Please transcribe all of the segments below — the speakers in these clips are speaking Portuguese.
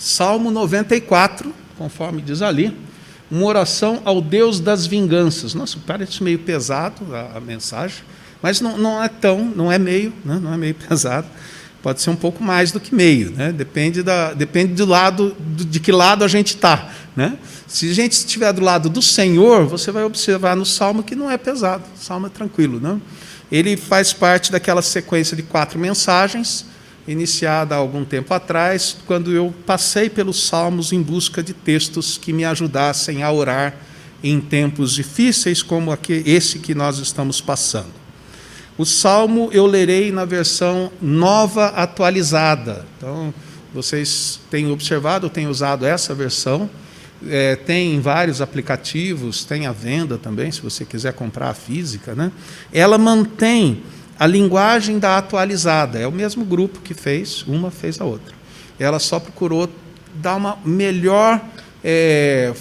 Salmo 94, conforme diz ali, uma oração ao Deus das vinganças. Nossa, parece meio pesado a mensagem, mas não é meio, né? Não é meio pesado. Pode ser um pouco mais do que meio, né? Depende do lado, de que lado a gente está, né? Se a gente estiver do lado do Senhor, você vai observar no Salmo que não é pesado, o Salmo é tranquilo, né? Ele faz parte daquela sequência de 4 mensagens, iniciada há algum tempo atrás, quando eu passei pelos Salmos em busca de textos que me ajudassem a orar em tempos difíceis, como esse que nós estamos passando. O Salmo eu lerei na versão nova atualizada. Então, vocês têm observado, eu tenho usado essa versão. Tem em vários aplicativos, tem à venda também, se você quiser comprar a física, né? Ela mantém a linguagem da atualizada. É o mesmo grupo que fez, uma fez a outra. Ela só procurou dar uma melhor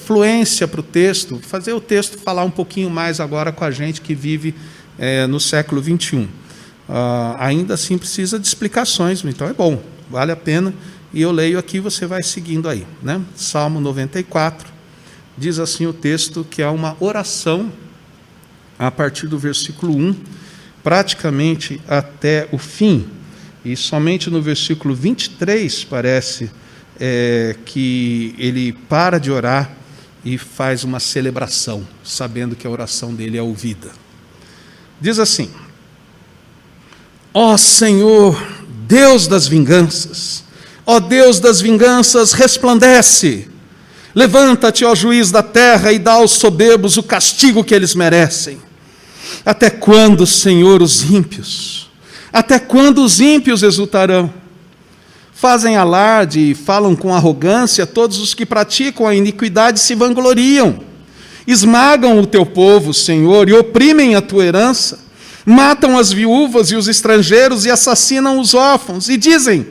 fluência para o texto, fazer o texto falar um pouquinho mais agora com a gente que vive no século XXI. Ainda assim precisa de explicações, então é bom, vale a pena, e eu leio aqui, você vai seguindo aí, né? Salmo 94, diz assim o texto, que é uma oração a partir do versículo 1, praticamente até o fim, e somente no versículo 23 parece que ele para de orar e faz uma celebração, sabendo que a oração dele é ouvida. Diz assim: ó Senhor, Deus das vinganças, ó Deus das vinganças, resplandece. Levanta-te, ó juiz da terra, e dá aos soberbos o castigo que eles merecem. Até quando, Senhor, os ímpios? Até quando os ímpios exultarão? Fazem alarde e falam com arrogância, todos os que praticam a iniquidade se vangloriam. Esmagam o teu povo, Senhor, e oprimem a tua herança. Matam as viúvas e os estrangeiros e assassinam os órfãos. E dizem: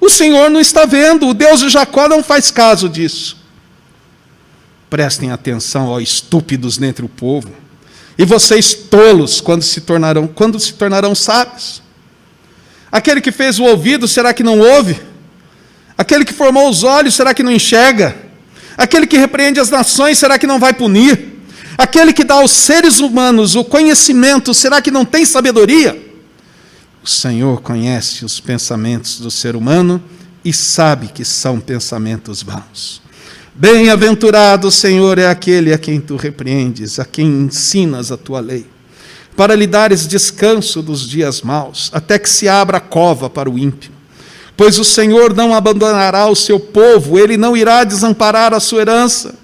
o Senhor não está vendo, o Deus de Jacó não faz caso disso. Prestem atenção, ó estúpidos dentre o povo, e vocês tolos, quando se tornarão sábios. Aquele que fez o ouvido, será que não ouve? Aquele que formou os olhos, será que não enxerga? Aquele que repreende as nações, será que não vai punir? Aquele que dá aos seres humanos o conhecimento, será que não tem sabedoria? O Senhor conhece os pensamentos do ser humano e sabe que são pensamentos vãos. Bem-aventurado, Senhor, é aquele a quem tu repreendes, a quem ensinas a tua lei, para lhe dares descanso dos dias maus, até que se abra a cova para o ímpio. Pois o Senhor não abandonará o seu povo, ele não irá desamparar a sua herança.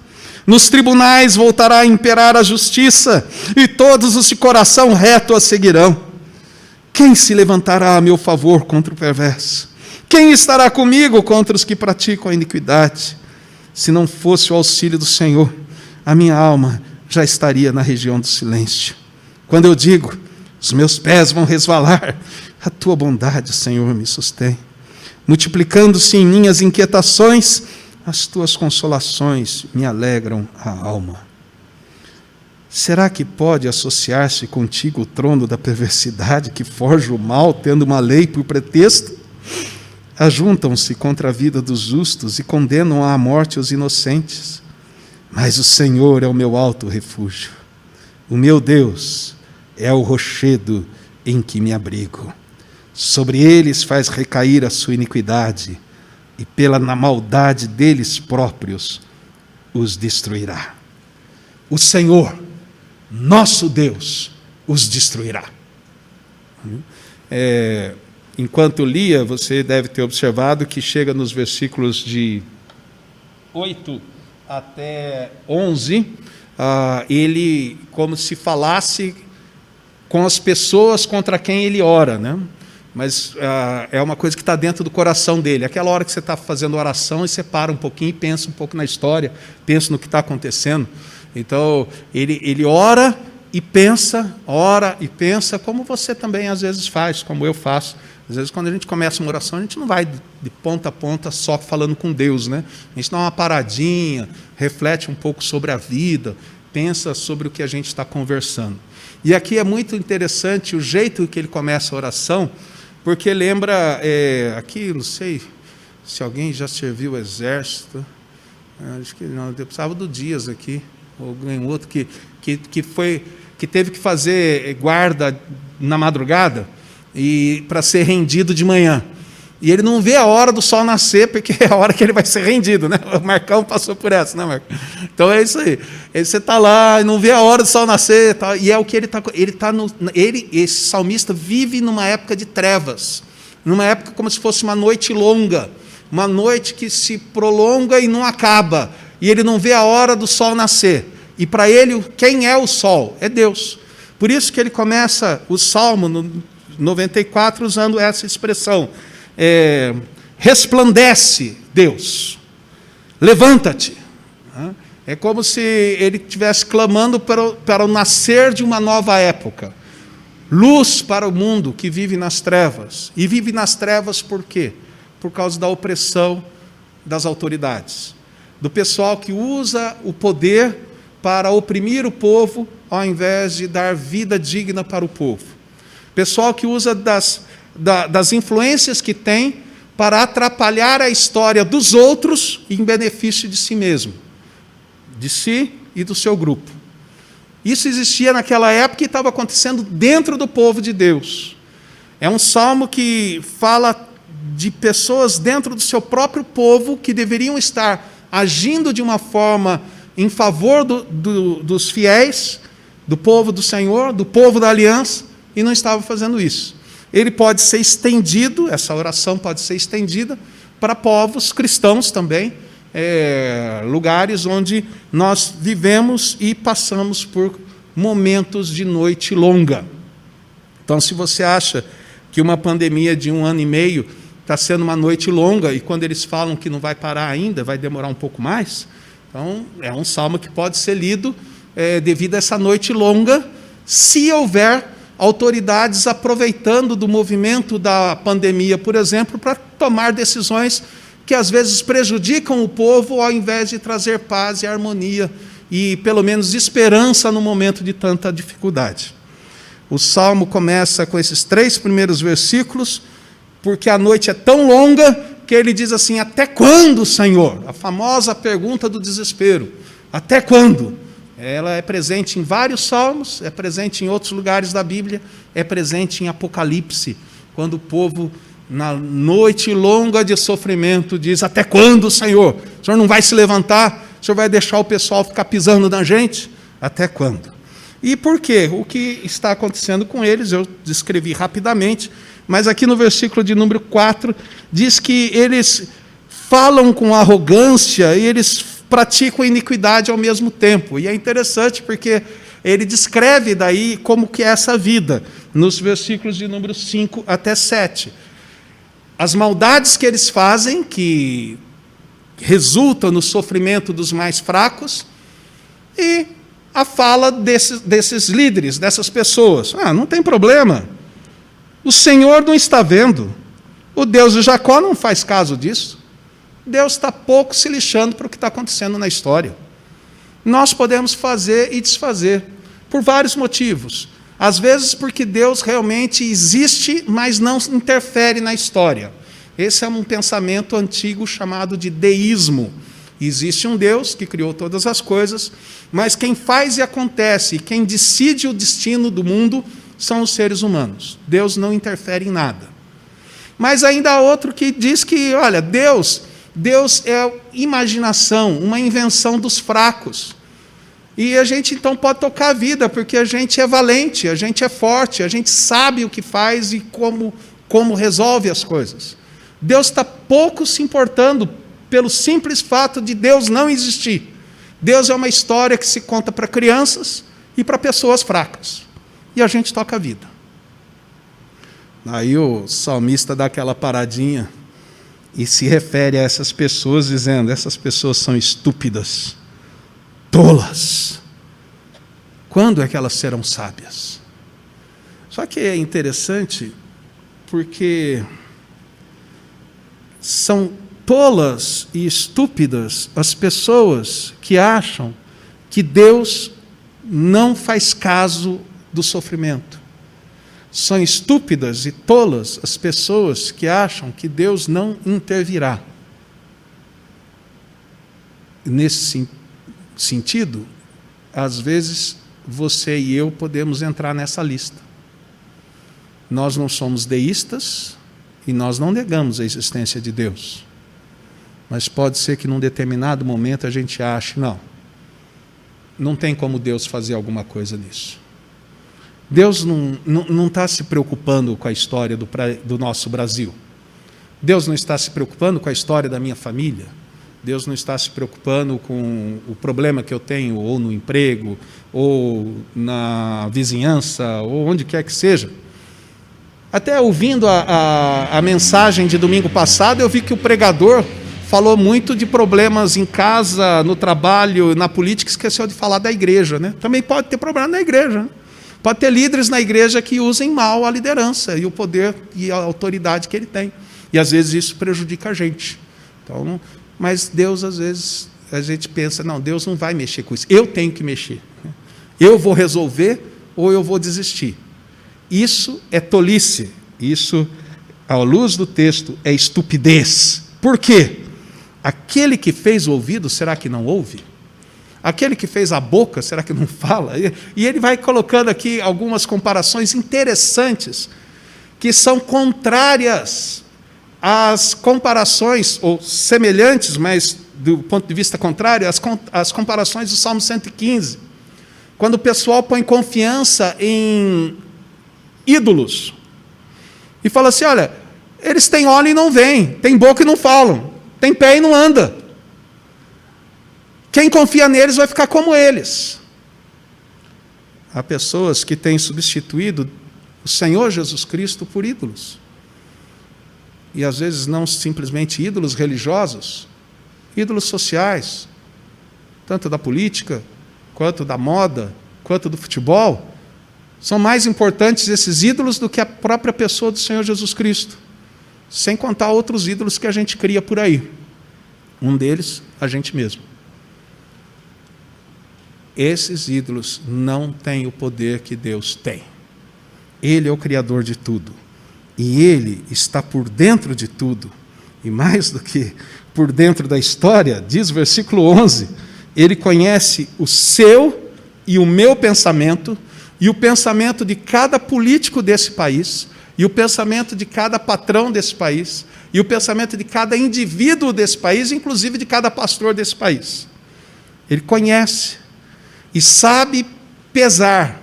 Nos tribunais voltará a imperar a justiça, e todos os de coração reto a seguirão. Quem se levantará a meu favor contra o perverso? Quem estará comigo contra os que praticam a iniquidade? Se não fosse o auxílio do Senhor, a minha alma já estaria na região do silêncio. Quando eu digo, os meus pés vão resvalar, a tua bondade, Senhor, me sustém. Multiplicando-se em mim as inquietações, as tuas consolações me alegram a alma. Será que pode associar-se contigo o trono da perversidade que forja o mal, tendo uma lei por pretexto? Ajuntam-se contra a vida dos justos e condenam à morte os inocentes. Mas o Senhor é o meu alto refúgio. O meu Deus é o rochedo em que me abrigo. Sobre eles faz recair a sua iniquidade, e na maldade deles próprios os destruirá. O Senhor, nosso Deus, os destruirá. Enquanto eu lia, você deve ter observado que chega nos versículos de 8 até 11, ele como se falasse com as pessoas contra quem ele ora, né? Mas é uma coisa que está dentro do coração dele. Aquela hora que você está fazendo oração e você para um pouquinho e pensa um pouco na história, pensa no que está acontecendo. Então, ele ora e pensa, como você também às vezes faz, como eu faço. Às vezes, quando a gente começa uma oração, a gente não vai de ponta a ponta só falando com Deus, né? A gente dá uma paradinha, reflete um pouco sobre a vida, pensa sobre o que a gente está conversando. E aqui é muito interessante o jeito que ele começa a oração, porque lembra, aqui, não sei Se alguém já serviu o exército, acho que não, eu precisava do Dias aqui, ou alguém outro que teve que fazer guarda na madrugada para ser rendido de manhã. E ele não vê a hora do sol nascer, porque é a hora que ele vai ser rendido, né? O Marcão passou por essa, né, Marcão? Então é isso aí. Você está lá e não vê a hora do sol nascer, tá, e é o que ele está. Esse salmista vive numa época de trevas, numa época como se fosse uma noite longa, uma noite que se prolonga e não acaba, e ele não vê a hora do sol nascer. E para ele, quem é o sol? É Deus. Por isso que ele começa o Salmo no 94 usando essa expressão. Resplandece, Deus, levanta-te. É como se ele estivesse clamando para o nascer de uma nova época. Luz para o mundo que vive nas trevas. E vive nas trevas por quê? Por causa da opressão das autoridades. Do pessoal que usa o poder para oprimir o povo, ao invés de dar vida digna para o povo. Pessoal que usa das influências que tem para atrapalhar a história dos outros em benefício de si mesmo, de si e do seu grupo. Isso existia naquela época e estava acontecendo dentro do povo de Deus. É um salmo que fala de pessoas dentro do seu próprio povo que deveriam estar agindo de uma forma em favor dos fiéis, do povo do Senhor, do povo da aliança, e não estava fazendo isso. Ele pode ser estendido, essa oração pode ser estendida para povos cristãos também, lugares onde nós vivemos e passamos por momentos de noite longa. Então, se você acha que uma pandemia de 1 ano e meio está sendo uma noite longa, e quando eles falam que não vai parar ainda, vai demorar um pouco mais, então é um salmo que pode ser lido devido a essa noite longa, se houver autoridades aproveitando do movimento da pandemia, por exemplo, para tomar decisões que às vezes prejudicam o povo, ao invés de trazer paz e harmonia e, pelo menos, esperança no momento de tanta dificuldade. O Salmo começa com esses 3 primeiros versículos, porque a noite é tão longa que ele diz assim: até quando, Senhor? A famosa pergunta do desespero. Até quando? Ela é presente em vários salmos, é presente em outros lugares da Bíblia, é presente em Apocalipse, quando o povo, na noite longa de sofrimento, diz: até quando, Senhor? O Senhor não vai se levantar? O Senhor vai deixar o pessoal ficar pisando na gente? Até quando? E por quê? O que está acontecendo com eles, eu descrevi rapidamente, mas aqui no versículo de número 4, diz que eles falam com arrogância e eles praticam iniquidade ao mesmo tempo. E é interessante porque ele descreve daí como que é essa vida, nos versículos de número 5 até 7. As maldades que eles fazem, que resultam no sofrimento dos mais fracos, e a fala desses líderes, dessas pessoas. Não tem problema. O Senhor não está vendo. O Deus de Jacó não faz caso disso. Deus está pouco se lixando para o que está acontecendo na história. Nós podemos fazer e desfazer, por vários motivos. Às vezes porque Deus realmente existe, mas não interfere na história. Esse é um pensamento antigo chamado de deísmo. Existe um Deus que criou todas as coisas, mas quem faz e acontece, quem decide o destino do mundo, são os seres humanos. Deus não interfere em nada. Mas ainda há outro que diz que, olha, Deus é imaginação, uma invenção dos fracos. E a gente então pode tocar a vida, porque a gente é valente, a gente é forte, a gente sabe o que faz e como resolve as coisas. Deus está pouco se importando pelo simples fato de Deus não existir. Deus é uma história que se conta para crianças e para pessoas fracas. E a gente toca a vida. Aí o salmista dá aquela paradinha e se refere a essas pessoas dizendo: essas pessoas são estúpidas, tolas. Quando é que elas serão sábias? Só que é interessante porque são tolas e estúpidas as pessoas que acham que Deus não faz caso do sofrimento. São estúpidas e tolas as pessoas que acham que Deus não intervirá. nesse sentido, às vezes você e eu podemos entrar nessa lista. Nós não somos deístas e nós não negamos a existência de Deus. Mas pode ser que num determinado momento a gente ache, não tem como Deus fazer alguma coisa nisso. Deus não está se preocupando com a história do nosso Brasil. Deus não está se preocupando com a história da minha família. Deus não está se preocupando com o problema que eu tenho, ou no emprego, ou na vizinhança, ou onde quer que seja. Até ouvindo a mensagem de domingo passado, eu vi que o pregador falou muito de problemas em casa, no trabalho, na política, esqueceu de falar da igreja, né? Também pode ter problema na igreja, né? Pode ter líderes na igreja que usem mal a liderança e o poder e a autoridade que ele tem. E às vezes isso prejudica a gente. Então, mas Deus, às vezes, a gente pensa, Deus não vai mexer com isso. Eu tenho que mexer. Eu vou resolver ou eu vou desistir. Isso é tolice. Isso, à luz do texto, é estupidez. Por quê? Aquele que fez o ouvido, será que não ouve? Aquele que fez a boca, será que não fala? E ele vai colocando aqui algumas comparações interessantes, que são contrárias às comparações, ou semelhantes, mas do ponto de vista contrário, às comparações do Salmo 115, quando o pessoal põe confiança em ídolos, e fala assim, olha, eles têm olho e não veem, têm boca e não falam, têm pé e não anda. Quem confia neles vai ficar como eles. Há pessoas que têm substituído o Senhor Jesus Cristo por ídolos. E às vezes não simplesmente ídolos religiosos, ídolos sociais, tanto da política, quanto da moda, quanto do futebol. São mais importantes esses ídolos do que a própria pessoa do Senhor Jesus Cristo. Sem contar outros ídolos que a gente cria por aí. Um deles, a gente mesmo. Esses ídolos não têm o poder que Deus tem. Ele é o Criador de tudo. E Ele está por dentro de tudo. E mais do que por dentro da história, diz o versículo 11, Ele conhece o seu e o meu pensamento, e o pensamento de cada político desse país, e o pensamento de cada patrão desse país, e o pensamento de cada indivíduo desse país, inclusive de cada pastor desse país. Ele conhece. E sabe pesar,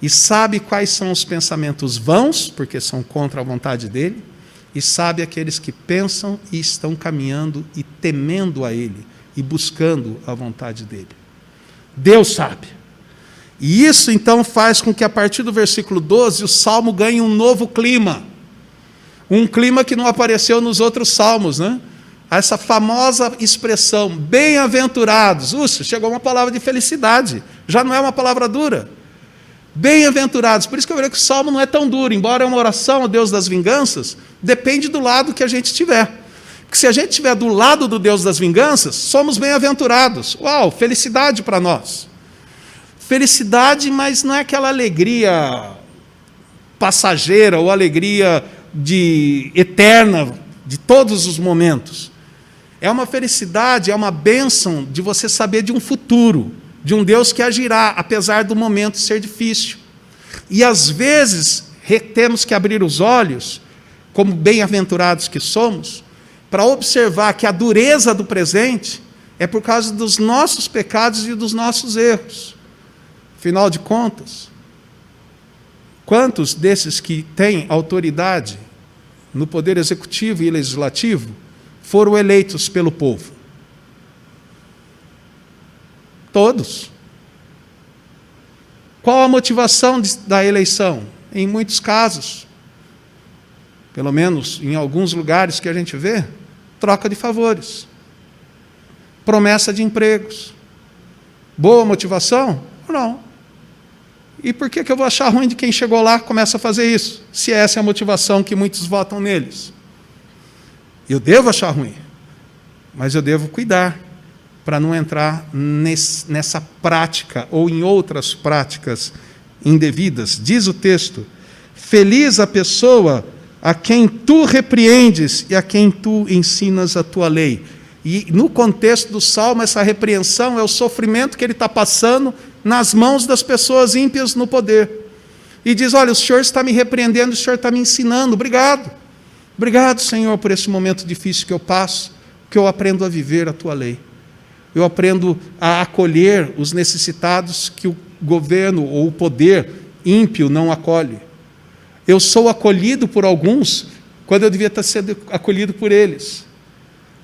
e sabe quais são os pensamentos vãos, porque são contra a vontade dele, e sabe aqueles que pensam e estão caminhando e temendo a ele, e buscando a vontade dele. Deus sabe. E isso, então, faz com que, a partir do versículo 12, o Salmo ganhe um novo clima. Um clima que não apareceu nos outros Salmos, né? Essa famosa expressão, bem-aventurados. Chegou uma palavra de felicidade, já não é uma palavra dura. Bem-aventurados, por isso que eu vejo que o Salmo não é tão duro, embora é uma oração ao Deus das vinganças, depende do lado que a gente estiver. Porque se a gente estiver do lado do Deus das vinganças, somos bem-aventurados. Uau, felicidade para nós. Felicidade, mas não é aquela alegria passageira ou alegria eterna de todos os momentos. É uma felicidade, é uma bênção de você saber de um futuro, de um Deus que agirá, apesar do momento ser difícil. E, às vezes, temos que abrir os olhos, como bem-aventurados que somos, para observar que a dureza do presente é por causa dos nossos pecados e dos nossos erros. Afinal de contas, quantos desses que têm autoridade no poder executivo e legislativo foram eleitos pelo povo? Todos. Qual a motivação da eleição? Em muitos casos, pelo menos em alguns lugares que a gente vê, troca de favores, promessa de empregos. Boa motivação? Não. E por que eu vou achar ruim de quem chegou lá e começa a fazer isso, se essa é a motivação que muitos votam neles? Eu devo achar ruim, mas eu devo cuidar para não entrar nessa prática ou em outras práticas indevidas. Diz o texto, feliz a pessoa a quem tu repreendes e a quem tu ensinas a tua lei. E no contexto do Salmo, essa repreensão é o sofrimento que ele está passando nas mãos das pessoas ímpias no poder. E diz, olha, o Senhor está me repreendendo, o Senhor está me ensinando, obrigado. Obrigado, Senhor, por esse momento difícil que eu passo, que eu aprendo a viver a Tua lei. Eu aprendo a acolher os necessitados que o governo ou o poder ímpio não acolhe. Eu sou acolhido por alguns quando eu devia estar sendo acolhido por eles.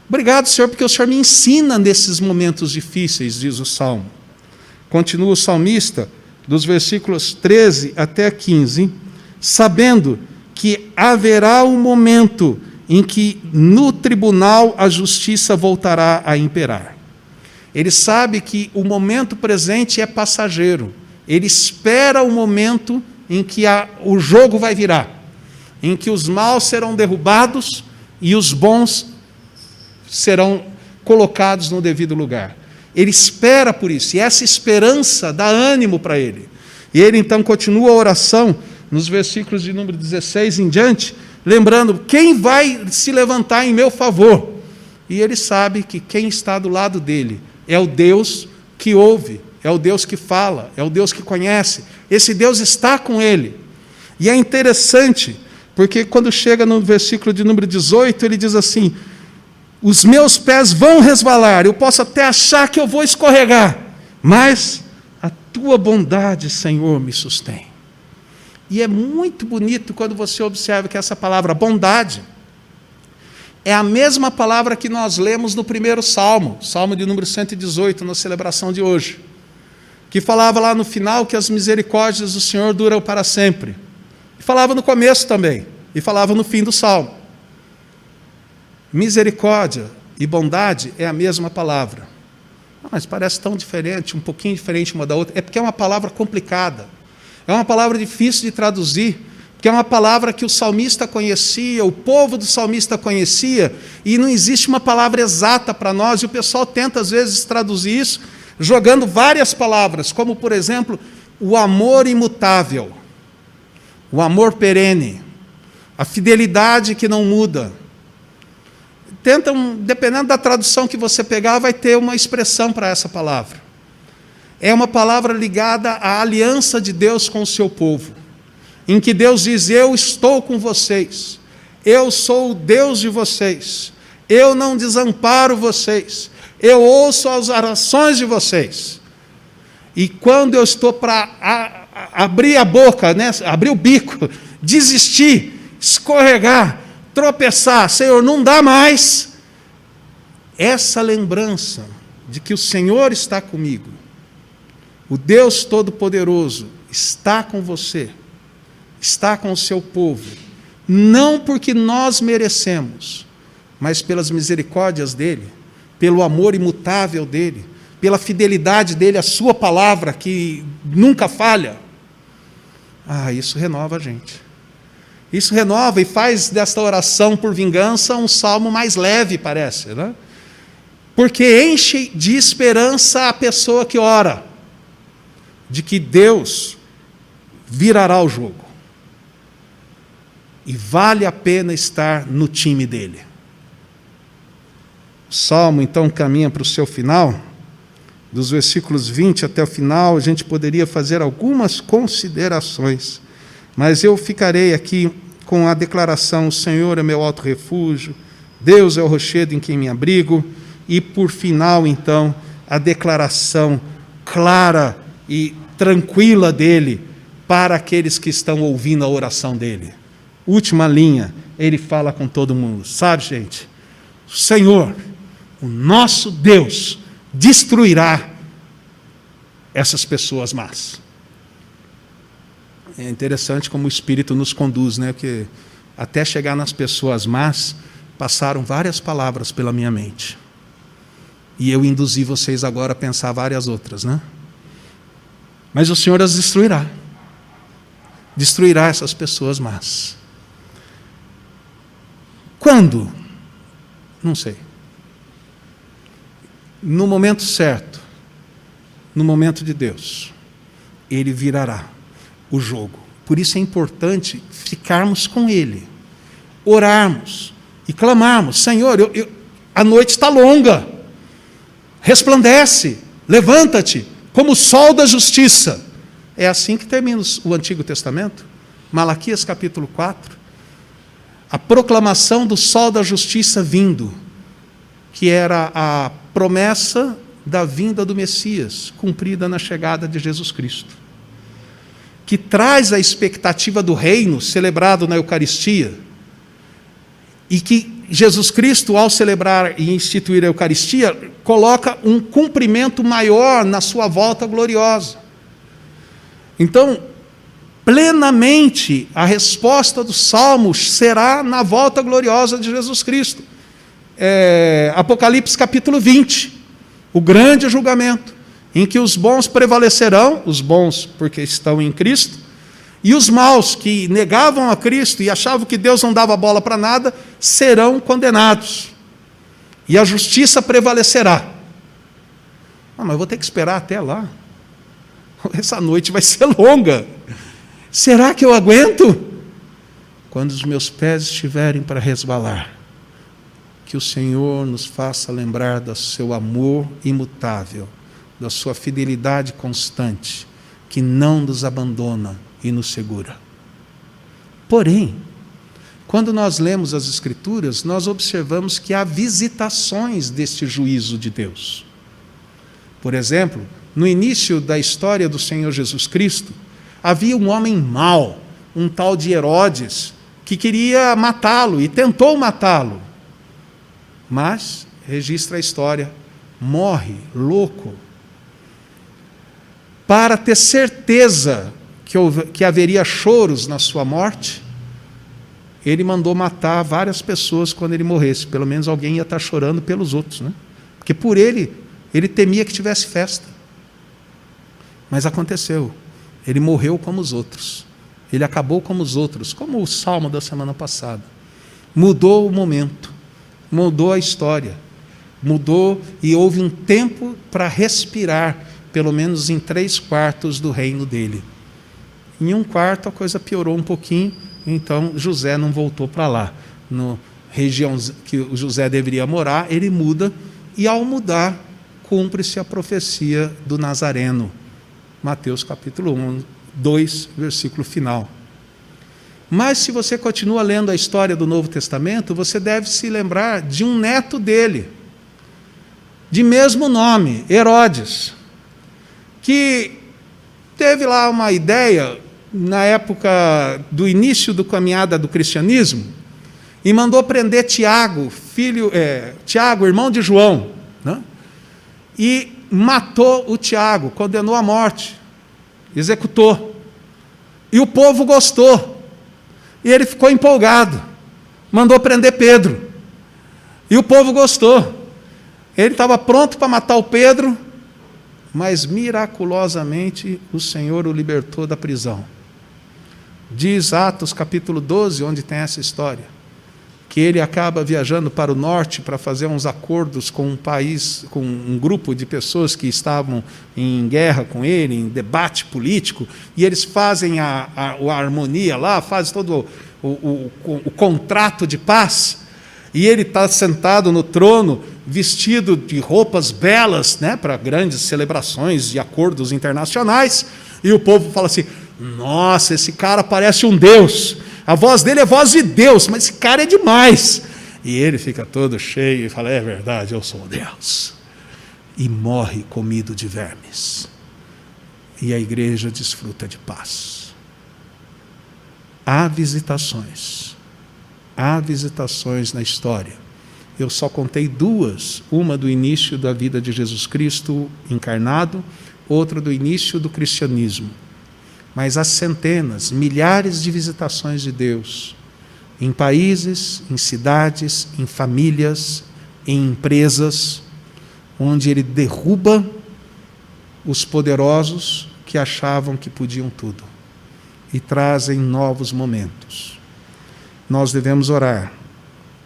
Obrigado, Senhor, porque o Senhor me ensina nesses momentos difíceis, diz o Salmo. Continua o salmista, dos versículos 13 até 15, sabendo que haverá um momento em que no tribunal a justiça voltará a imperar. Ele sabe que o momento presente é passageiro. Ele espera o momento em que o jogo vai virar, em que os maus serão derrubados e os bons serão colocados no devido lugar. Ele espera por isso, e essa esperança dá ânimo para ele. E ele então continua a oração, nos versículos de número 16 em diante, lembrando, quem vai se levantar em meu favor? E ele sabe que quem está do lado dele é o Deus que ouve, é o Deus que fala, é o Deus que conhece. Esse Deus está com ele. E é interessante, porque quando chega no versículo de número 18, ele diz assim, os meus pés vão resvalar, eu posso até achar que eu vou escorregar, mas a Tua bondade, Senhor, me sustém. E é muito bonito quando você observa que essa palavra bondade é a mesma palavra que nós lemos no primeiro Salmo, Salmo de número 118, na celebração de hoje, que falava lá no final que as misericórdias do Senhor duram para sempre. E falava no começo também, e falava no fim do Salmo. Misericórdia e bondade é a mesma palavra. Mas parece tão diferente, um pouquinho diferente uma da outra. É porque é uma palavra complicada. É uma palavra difícil de traduzir, porque é uma palavra que o salmista conhecia, o povo do salmista conhecia, e não existe uma palavra exata para nós, e o pessoal tenta, às vezes, traduzir isso, jogando várias palavras, como, por exemplo, o amor imutável, o amor perene, a fidelidade que não muda. Tentam, dependendo da tradução que você pegar, vai ter uma expressão para essa palavra. É uma palavra ligada à aliança de Deus com o seu povo, em que Deus diz, eu estou com vocês, eu sou o Deus de vocês, eu não desamparo vocês, eu ouço as orações de vocês. E quando eu estou para abrir a boca, né, abrir o bico, desistir, escorregar, tropeçar, Senhor, não dá mais, essa lembrança de que o Senhor está comigo, o Deus Todo-Poderoso está com você, está com o seu povo, não porque nós merecemos, mas pelas misericórdias dEle, pelo amor imutável dEle, pela fidelidade dEle, a sua palavra que nunca falha. Isso renova a gente. Isso renova e faz desta oração por vingança um salmo mais leve, parece, né? Porque enche de esperança a pessoa que ora, de que Deus virará o jogo. E vale a pena estar no time dele. O salmo, então, caminha para o seu final. Dos versículos 20 até o final, a gente poderia fazer algumas considerações, mas eu ficarei aqui com a declaração, o Senhor é meu alto refúgio, Deus é o rochedo em quem me abrigo, e por final, então, a declaração clara e tranquila dele para aqueles que estão ouvindo a oração dele. Última linha, ele fala com todo mundo. Sabe, gente, o Senhor, o nosso Deus, destruirá essas pessoas más. É interessante como o Espírito nos conduz, né? Porque até chegar nas pessoas más, passaram várias palavras pela minha mente. E eu induzi vocês agora a pensar várias outras, né? Mas o Senhor as destruirá. Destruirá essas pessoas más. Quando? Não sei. No momento certo, no momento de Deus, Ele virará o jogo. Por isso é importante ficarmos com Ele, orarmos e clamarmos, Senhor, a noite está longa. Resplandece, levanta-te, como o sol da justiça. É assim que termina o Antigo Testamento. Malaquias capítulo 4. A proclamação do sol da justiça vindo, que era a promessa da vinda do Messias, cumprida na chegada de Jesus Cristo, que traz a expectativa do reino celebrado na Eucaristia, e que Jesus Cristo, ao celebrar e instituir a Eucaristia, coloca um cumprimento maior na sua volta gloriosa. Então, plenamente, a resposta dos Salmos será na volta gloriosa de Jesus Cristo. Apocalipse capítulo 20, o grande julgamento, em que os bons prevalecerão, os bons porque estão em Cristo, e os maus que negavam a Cristo e achavam que Deus não dava bola para nada, serão condenados. E a justiça prevalecerá. Mas eu vou ter que esperar até lá. Essa noite vai ser longa. Será que eu aguento? Quando os meus pés estiverem para resvalar, que o Senhor nos faça lembrar do seu amor imutável, da sua fidelidade constante, que não nos abandona e nos segura. Porém, quando nós lemos as Escrituras, nós observamos que há visitações deste juízo de Deus. Por exemplo, no início da história do Senhor Jesus Cristo, havia um homem mau, um tal de Herodes, que queria matá-lo e tentou matá-lo. Mas, registra a história, morre louco. Para ter certeza que haveria choros na sua morte, ele mandou matar várias pessoas quando ele morresse. Pelo menos alguém ia estar chorando pelos outros, né? Porque por ele temia que tivesse festa. Mas aconteceu. Ele morreu como os outros. Ele acabou como os outros, como o Salmo da semana passada. Mudou o momento, mudou a história, mudou e houve um tempo para respirar, pelo menos em 3/4 do reino dele. Em 1/4 a coisa piorou um pouquinho, então José não voltou para lá. Na região que o José deveria morar, ele muda, e ao mudar, cumpre-se a profecia do Nazareno. Mateus capítulo 2, versículo final. Mas se você continua lendo a história do Novo Testamento, você deve se lembrar de um neto dele, de mesmo nome, Herodes, que teve lá uma ideia, na época do início da caminhada do cristianismo, e mandou prender Tiago, Tiago, irmão de João, né? E matou o Tiago, condenou à morte, executou. E o povo gostou, e ele ficou empolgado, mandou prender Pedro, e o povo gostou. Ele estava pronto para matar o Pedro, mas miraculosamente o Senhor o libertou da prisão. Diz Atos capítulo 12, onde tem essa história, que ele acaba viajando para o norte para fazer uns acordos com um país, com um grupo de pessoas que estavam em guerra com ele, em debate político, e eles fazem a harmonia lá, fazem todo o contrato de paz, e ele está sentado no trono, vestido de roupas belas, né, para grandes celebrações de acordos internacionais, e o povo fala assim: nossa, esse cara parece um Deus, a voz dele é voz de Deus, mas esse cara é demais. E ele fica todo cheio e fala: é verdade, eu sou Deus. E morre comido de vermes. E a igreja desfruta de paz. Há visitações na história. Eu só contei 2, uma do início da vida de Jesus Cristo encarnado, outra do início do cristianismo. Mas há centenas, milhares de visitações de Deus, em países, em cidades, em famílias, em empresas, onde Ele derruba os poderosos que achavam que podiam tudo e trazem novos momentos. Nós devemos orar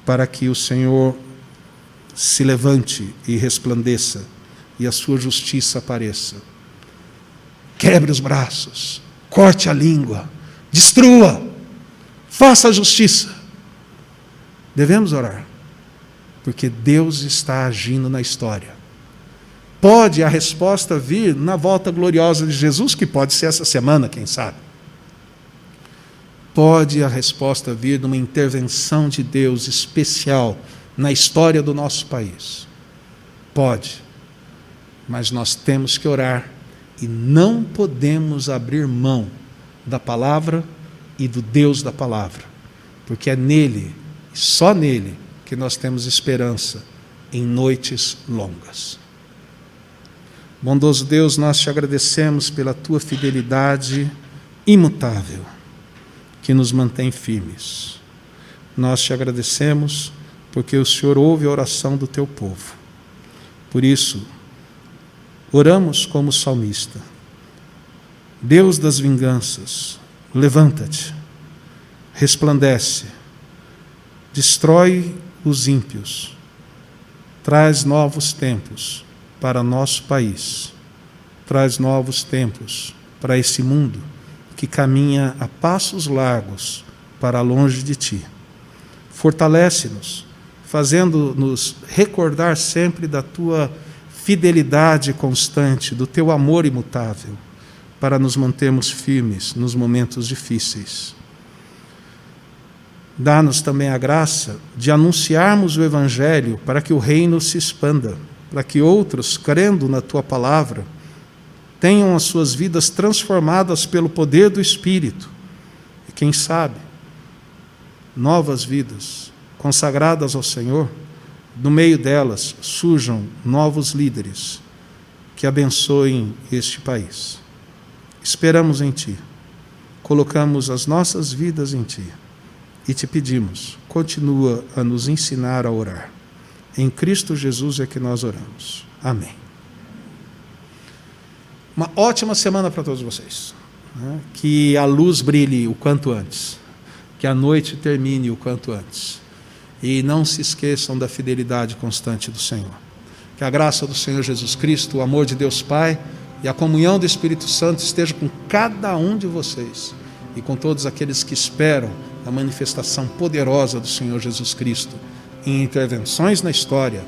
para que o Senhor se levante e resplandeça e a sua justiça apareça. Quebre os braços, corte a língua, destrua, faça a justiça. Devemos orar. porque Deus está agindo na história. Pode a resposta vir na volta gloriosa de Jesus, que pode ser essa semana, quem sabe. Pode a resposta vir numa intervenção de Deus especial na história do nosso país. Pode. Mas nós temos que orar e não podemos abrir mão da palavra e do Deus da palavra, porque é nele, só nele, que nós temos esperança em noites longas. Bondoso Deus, nós te agradecemos pela tua fidelidade imutável, que nos mantém firmes. Nós te agradecemos porque o Senhor ouve a oração do teu povo. Por isso, oramos como salmista. Deus das vinganças, levanta-te, resplandece, destrói os ímpios, traz novos tempos para nosso país, traz novos tempos para esse mundo que caminha a passos largos para longe de ti. Fortalece-nos, fazendo-nos recordar sempre da tua fidelidade constante, do teu amor imutável, para nos mantermos firmes nos momentos difíceis. Dá-nos também a graça de anunciarmos o Evangelho para que o reino se expanda, para que outros, crendo na tua palavra, tenham as suas vidas transformadas pelo poder do Espírito. E quem sabe, novas vidas consagradas ao Senhor, no meio delas surjam novos líderes que abençoem este país. Esperamos em ti, colocamos as nossas vidas em ti e te pedimos, continua a nos ensinar a orar. Em Cristo Jesus é que nós oramos. Amém. Uma ótima semana para todos vocês. Que a luz brilhe o quanto antes, que a noite termine o quanto antes. E não se esqueçam da fidelidade constante do Senhor. Que a graça do Senhor Jesus Cristo, o amor de Deus Pai e a comunhão do Espírito Santo esteja com cada um de vocês e com todos aqueles que esperam a manifestação poderosa do Senhor Jesus Cristo em intervenções na história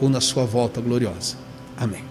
ou na sua volta gloriosa. Amém.